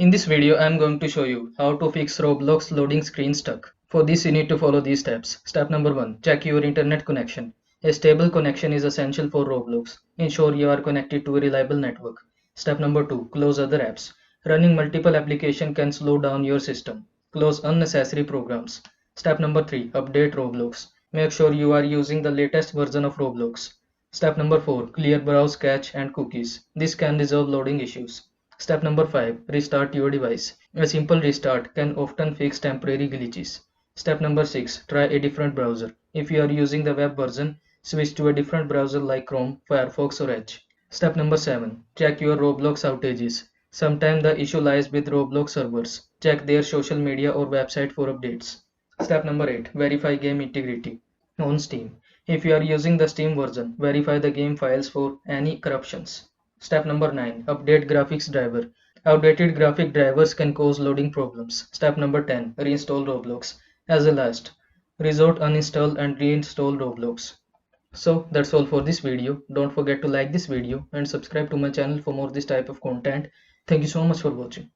In this video, I am going to show you how to fix Roblox loading screen stuck. For this, you need to follow these steps. Step number 1. Check your internet connection. A stable connection is essential for Roblox. Ensure you are connected to a reliable network. Step number 2. Close other apps. Running multiple applications can slow down your system. Close unnecessary programs. Step number 3. Update Roblox. Make sure you are using the latest version of Roblox. Step number 4. Clear browse cache and cookies. This can resolve loading issues. Step number 5. Restart your device. A simple restart can often fix temporary glitches. Step number 6. Try a different browser. If you are using the web version, switch to a different browser like Chrome, Firefox or Edge. Step number 7. Check your Roblox outages. Sometimes the issue lies with Roblox servers. Check their social media or website for updates. Step number 8. Verify game integrity. On Steam. If you are using the Steam version, verify the game files for any corruptions. Step number 9. Update graphics driver. Outdated graphic drivers can cause loading problems. Step number 10. Reinstall Roblox. As a last, resort uninstall and reinstall Roblox. So that's all for this video. Don't forget to like this video and subscribe to my channel for more this type of content. Thank you so much for watching.